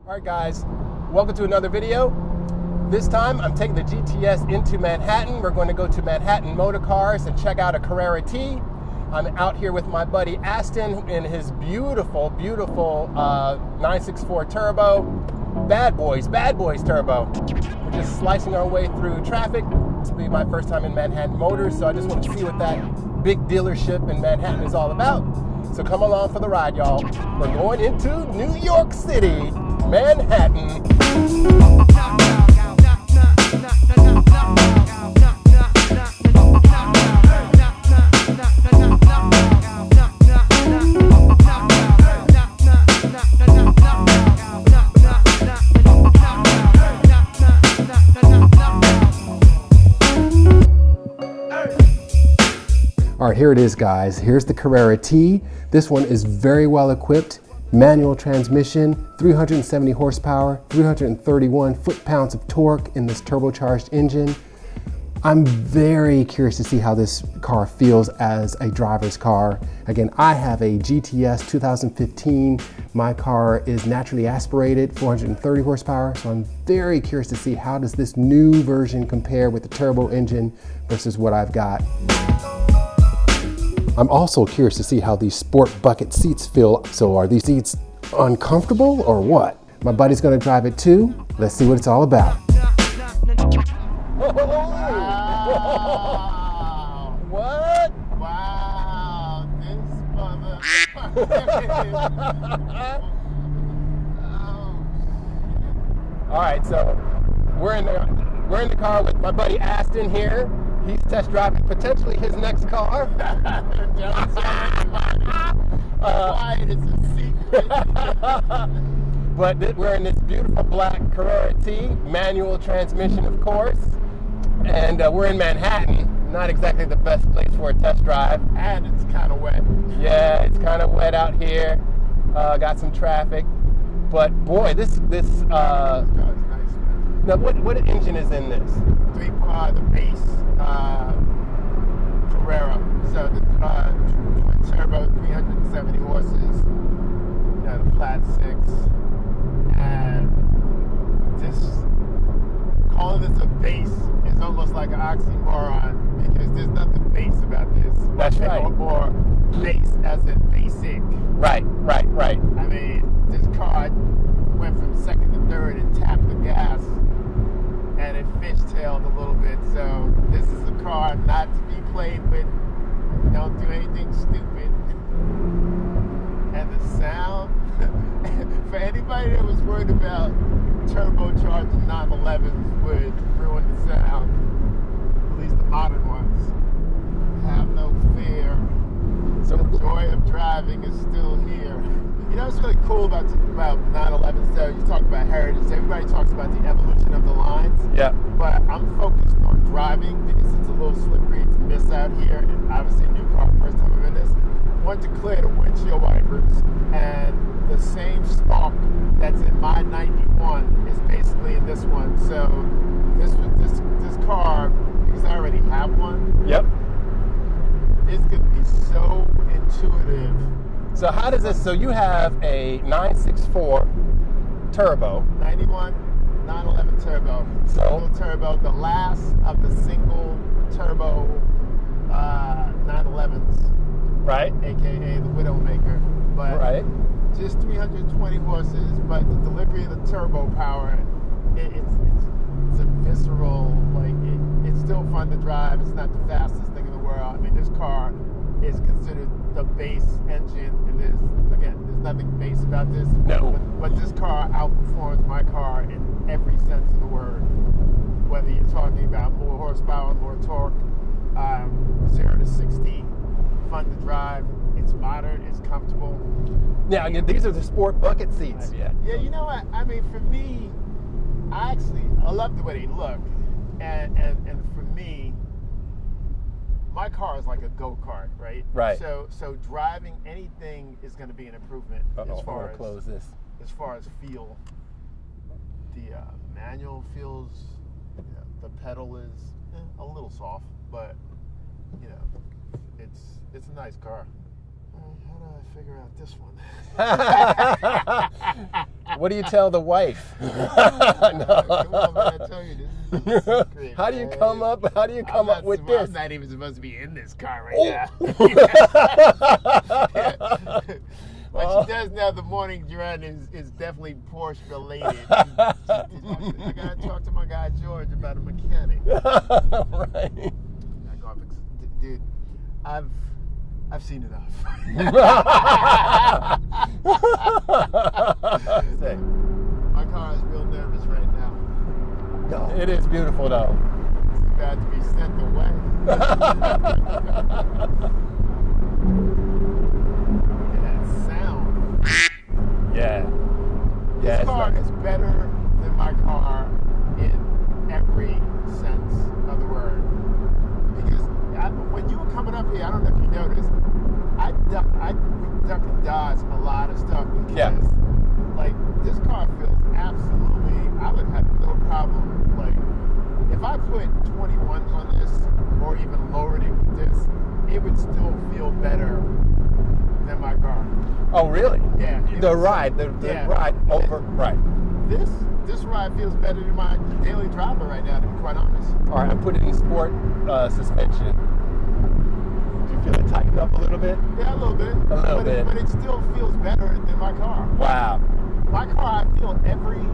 All right, guys, welcome to another video. This time, I'm taking the GTS into Manhattan. We're going to go to Manhattan Motor Cars and check out a Carrera T. I'm out here with my buddy Aston in his beautiful, beautiful 964 Turbo. Bad boys turbo. We're just slicing our way through traffic. This will be my first time in Manhattan Motors, so I just want to see what that big dealership in Manhattan is all about. So come along for the ride, y'all. We're going into New York City, Manhattan. All right, here it is, guys. Here's the Carrera T. This one is very well equipped. Manual transmission, 370 horsepower, 331 foot-pounds of torque in this turbocharged engine. I'm very curious to see how this car feels as a driver's car. Again, I have a GTS 2015. My car is naturally aspirated, 430 horsepower, so I'm very curious to see how does this new version compare with the turbo engine versus what I've got. I'm also curious to see how these sport bucket seats feel. So are these seats uncomfortable or what? My buddy's gonna drive it too. Let's see what it's all about. Wow. What? Wow, this mother. All right, so we're in the car with my buddy Aston here. He's test driving potentially his next car. Why is a secret? But we're in this beautiful black Carrera T, manual transmission, of course. And we're in Manhattan. Not exactly the best place for a test drive. And it's kind of wet. Yeah, it's kind of wet out here. Got some traffic. But boy, this It's nice, man. now what engine is in this? The base Carrera. So the twin turbo, 370 horses. The flat six. And this, calling this a base is almost like an oxymoron because there's nothing base about this. That's right. Or base as in basic. Right. I mean, this car went from second to third and tapped the gas, and it fishtailed a little bit. So this is a car not to be played with. Don't do anything stupid. And the sound, for anybody that was worried about turbocharged 911s would ruin the sound, at least the modern ones, have no fear. So the joy of driving is still here. You know what's really cool about 911s though? You talk about heritage. Everybody talks about the evolution of the lines. Yeah. But I'm focused on driving because it's a little slippery to miss out here. And obviously a new car, first time I'm in this. Want to clear the windshield wipers, and the same stock that's in my 91 is basically in this one. So this car, because I already have one. Yep. It's gonna be so intuitive. So how does this, so you have a 964 turbo. 91, 911 turbo. Single turbo, the last of the single turbo 911s. Right. AKA the Widowmaker. But Right. just 320 horses, but the delivery of the turbo power, it's a visceral, it's still fun to drive. It's not the fastest thing in the world. I mean, this car is considered the base engine, and there's nothing base about this. No. But this car outperforms my car in every sense of the word. Whether you're talking about more horsepower, more torque, 0 to 60, fun to drive. It's modern. It's comfortable. Now, these are the sport bucket seats. Yeah, you know what? I mean, for me, I love the way they look, and for me, my car is like a go-kart, right? Right. So driving anything is going to be an improvement as far as feel. The manual feels, the pedal is a little soft, but it's a nice car. How do I figure out this one? What do you tell the wife? Come on, man, I tell you, this is a secret, How do you man. come up? How do you come up with this? I'm not even supposed to be in this car right now. What she does now, the morning run is definitely Porsche related. I gotta talk to my guy George about a mechanic. Right. Dude, I've seen enough. My car is real nervous right now. It is beautiful though. It's about to be sent away. Look at that sound. Yeah. This car is better than my car in every sense of the word. Because when you were coming up here, I don't know if you noticed, I duck and dodge a lot of stuff because, like, this car feels absolutely, I would have no problem, like, if I put 21s on this, or even lowered this, it would still feel better than my car. Oh, really? Yeah. The ride over, right. This ride feels better than my daily driver right now, to be quite honest. All right, I put it in sport suspension. Do you feel it tighten up a little bit? Yeah, a little bit. But it still feels better than my car. Wow. My car, I feel every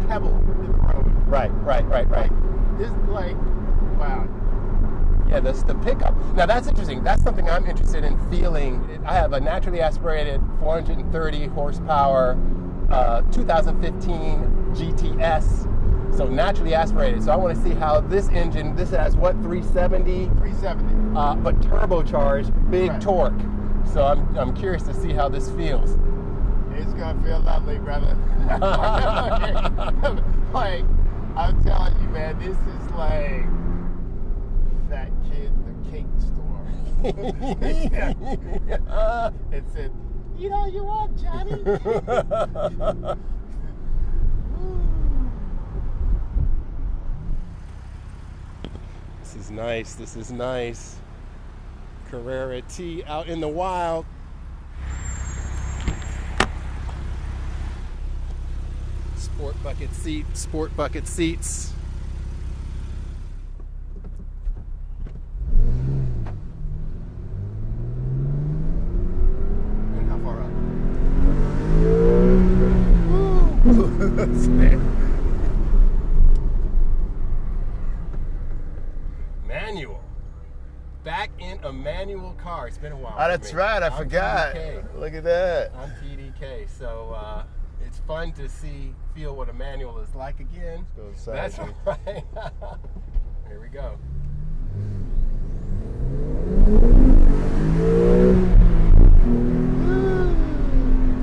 pebble in the road. Right. Like, this, like, wow. Yeah, that's the pickup. Now that's interesting. That's something I'm interested in feeling. I have a naturally aspirated 430 horsepower 2015 GTS. So naturally aspirated. So I want to see how this engine, this has what, 370? 370. But turbocharged, big torque. So I'm curious to see how this feels. It's gonna feel lovely, brother. Like, I'm telling you, man, this is like that kid in the cake store. It said, "Eat all you want, Johnny." This is nice. This is nice. Carrera T out in the wild. Sport bucket seats. And how far up? Manual. Back in a manual car. It's been a while. Oh, that's right. I forgot. TDK. Look at that. I'm TDK. So it's fun to feel what a manual is like again. That's right. Here we go.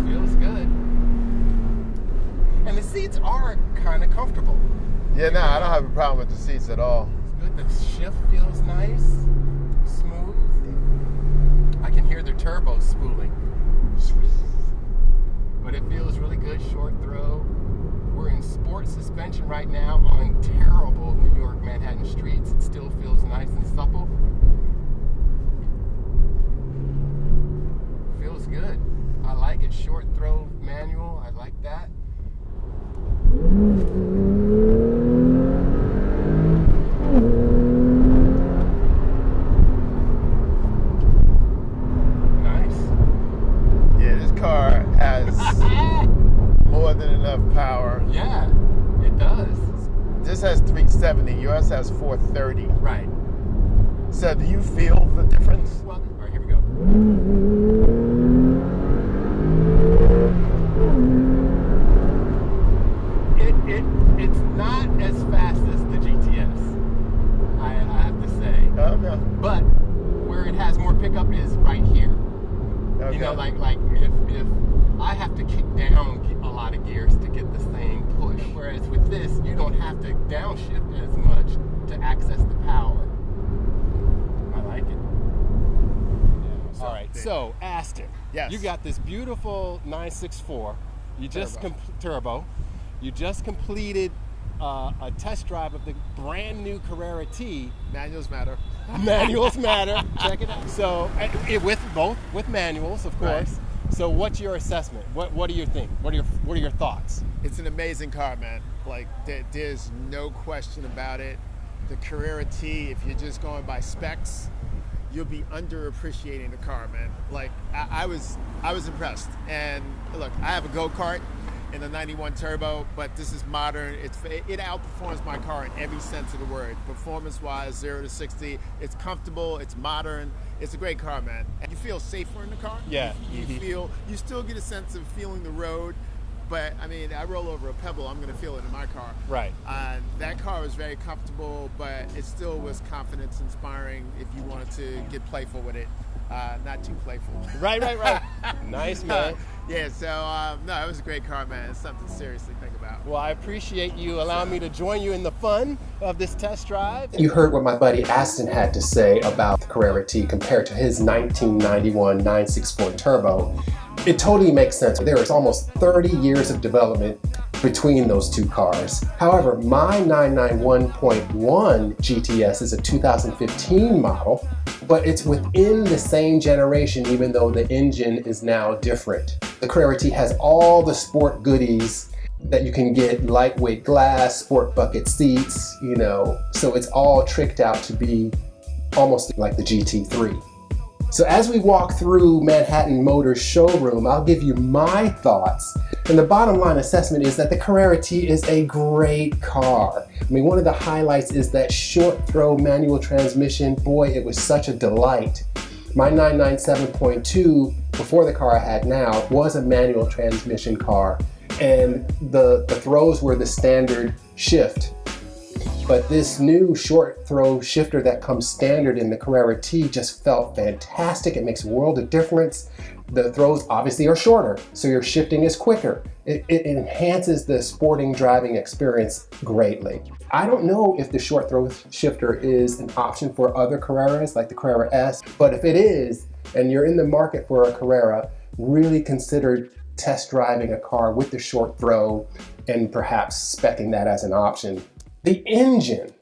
Feels good. And the seats are kind of comfortable. Yeah, no, I don't have a problem with the seats at all. It's good. The shift feels nice, smooth. I can hear the turbo spooling. But it feels really good, short throw. We're in sport suspension right now on terrible New York Manhattan streets. It still feels nice and supple. Feels good. I like it. Short throw manual. I like that. More than enough power. Yeah, it does. This has 370. Yours has 430. Right. So do you feel the difference? Well, all right, here we go. It's not as fast as the GTS, I have to say. Okay. But where it has more pickup is right here. Okay. You know, like if I have to kick down a lot of gears to get the same push, whereas with this, you don't have to downshift as much to access the power. I like it. Yeah, all right, so Aston, yes, you got this beautiful 964. You just turbo. You just completed a test drive of the brand new Carrera T. Manuals matter. Manuals matter. Check it out. So with manuals, of course. Right. So what's your assessment? What do you think? What are your thoughts? It's an amazing car, man. Like there's no question about it. The Carrera T, if you're just going by specs, you'll be underappreciating the car, man. Like I was impressed. And look, I have a go-kart in the 91 turbo, but this is modern. It outperforms my car in every sense of the word. Performance-wise, 0 to 60, it's comfortable, it's modern. It's a great car, man. And you feel safer in the car. Yeah. You still get a sense of feeling the road. But I mean, I roll over a pebble, I'm gonna feel it in my car. Right. That car was very comfortable, but it still was confidence inspiring if you wanted to get playful with it. Not too playful. Right. Nice, man. Yeah, so no, it was a great car, man. It's something to seriously think about. Well, I appreciate you allowing me to join you in the fun of this test drive. You heard what my buddy Aston had to say about the Carrera T compared to his 1991 964 Turbo. It totally makes sense. There is almost 30 years of development between those two cars. However, my 991.1 GTS is a 2015 model, but it's within the same generation even though the engine is now different. The Carrera T has all the sport goodies that you can get, lightweight glass, sport bucket seats, you know, so it's all tricked out to be almost like the GT3. So as we walk through Manhattan Motors showroom, I'll give you my thoughts. And the bottom line assessment is that the Carrera T is a great car. I mean, one of the highlights is that short throw manual transmission. Boy, it was such a delight. My 997.2, before the car I had now, was a manual transmission car. And the throws were the standard shift. But this new short throw shifter that comes standard in the Carrera T just felt fantastic. It makes a world of difference. The throws obviously are shorter, so your shifting is quicker. It enhances the sporting driving experience greatly. I don't know if the short throw shifter is an option for other Carreras like the Carrera S, but if it is, and you're in the market for a Carrera, really consider test driving a car with the short throw and perhaps speccing that as an option. The engine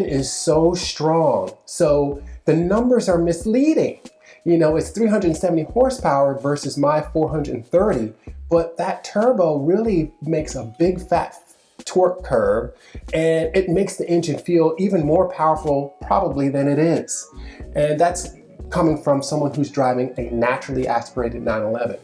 is so strong, so the numbers are misleading. You know, it's 370 horsepower versus my 430, but that turbo really makes a big fat torque curve, and it makes the engine feel even more powerful probably than it is. And that's coming from someone who's driving a naturally aspirated 911.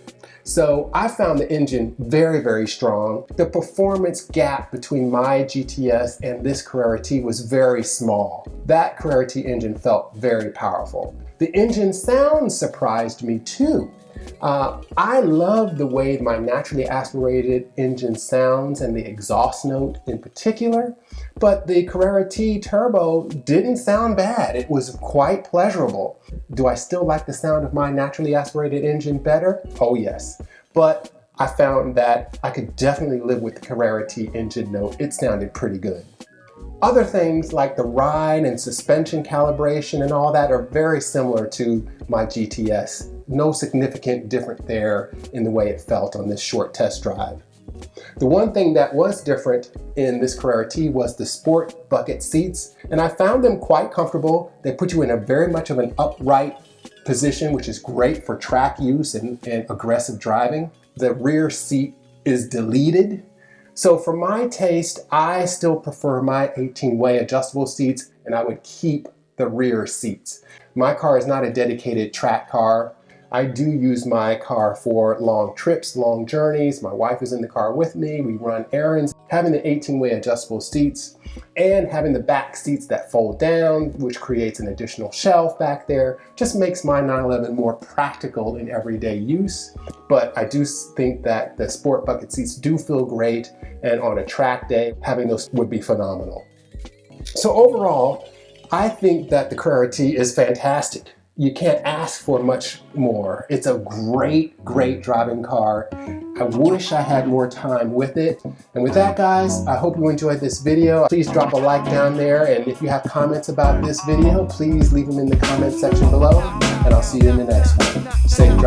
So I found the engine very, very strong. The performance gap between my GTS and this Carrera T was very small. That Carrera T engine felt very powerful. The engine sound surprised me too. I love the way my naturally aspirated engine sounds and the exhaust note in particular, but the Carrera T Turbo didn't sound bad. It was quite pleasurable. Do I still like the sound of my naturally aspirated engine better? Oh yes, but I found that I could definitely live with the Carrera T engine note. It sounded pretty good. Other things like the ride and suspension calibration and all that are very similar to my GTS. No significant difference there in the way it felt on this short test drive. The one thing that was different in this Carrera T was the sport bucket seats, and I found them quite comfortable. They put you in a very much of an upright position, which is great for track use and aggressive driving. The rear seat is deleted. So for my taste, I still prefer my 18-way adjustable seats, and I would keep the rear seats. My car is not a dedicated track car. I do use my car for long trips, long journeys. My wife is in the car with me. We run errands. Having the 18-way adjustable seats and having the back seats that fold down, which creates an additional shelf back there, just makes my 911 more practical in everyday use. But I do think that the sport bucket seats do feel great, and on a track day, having those would be phenomenal. So overall, I think that the Carrera T is fantastic. You can't ask for much more. It's a great, great driving car. I wish I had more time with it. And with that, guys, I hope you enjoyed this video. Please drop a like down there. And if you have comments about this video, please leave them in the comment section below. And I'll see you in the next one. Stay tuned.